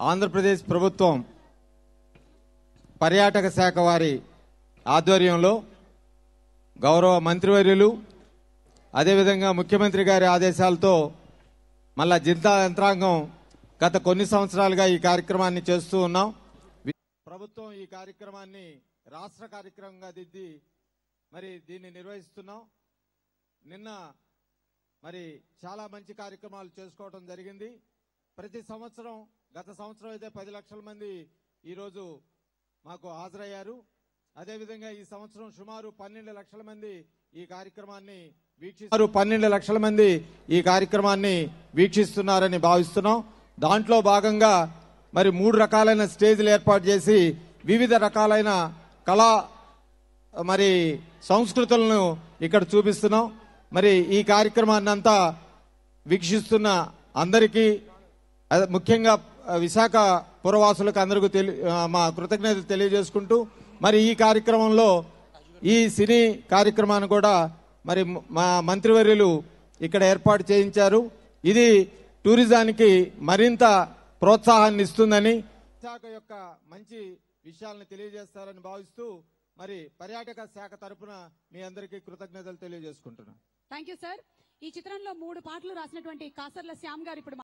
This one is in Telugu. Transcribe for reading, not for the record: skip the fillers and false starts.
ఆంధ్రప్రదేశ్ ప్రభుత్వం పర్యాటక శాఖ వారి ఆధ్వర్యంలో గౌరవ మంత్రివర్యులు అదేవిధంగా ముఖ్యమంత్రి గారి ఆదేశాలతో మళ్ళా జిల్లా యంత్రాంగం గత కొన్ని సంవత్సరాలుగా ఈ కార్యక్రమాన్ని చేస్తూ ఉన్నాం. ప్రభుత్వం ఈ కార్యక్రమాన్ని రాష్ట్ర కార్యక్రమంగా దిద్ది మరి దీన్ని నిర్వహిస్తున్నాం. నిన్న మరి చాలా మంచి కార్యక్రమాలు చేసుకోవడం జరిగింది. ప్రతి సంవత్సరం గత సంవత్సరం అయితే 10 లక్షల మంది ఈరోజు మాకు హాజరయ్యారు. అదేవిధంగా ఈ సంవత్సరం సుమారు 12 లక్షల మంది ఈ కార్యక్రమాన్ని వీక్షిస్తున్నారని భావిస్తున్నాం. దాంట్లో భాగంగా మరి 3 రకాలైన స్టేజ్లు ఏర్పాటు చేసి వివిధ రకాలైన కళా మరి సంస్కృతులను ఇక్కడ చూపిస్తున్నాం. మరి ఈ కార్యక్రమాన్ని అంతా వీక్షిస్తున్న అందరికీ ముఖ్యంగా విశాఖ పురవాసులకు అందరికీ మా కృతజ్ఞతలు తెలియజేసుకుంటూ మరి ఈ కార్యక్రమంలో ఈ సినీ కార్యక్రమాన్ని కూడా మరి మా మంత్రివర్యులు ఇక్కడ ఏర్పాటు చేయించారు. ఇది టూరిజానికి మరింత ప్రోత్సాహాన్ని ఇస్తుందని విశాఖ యొక్క మంచి విషయాలను తెలియజేస్తారని భావిస్తూ మరి పర్యాటక శాఖ తరపున మీ అందరికీ కృతజ్ఞతలు తెలియజేసుకుంటున్నాను. Thank you sir. ఈ చిత్రంలో 3 పాటలు రాసినటువంటి కాసర్ల శ్యామ్ గారు ఇప్పుడు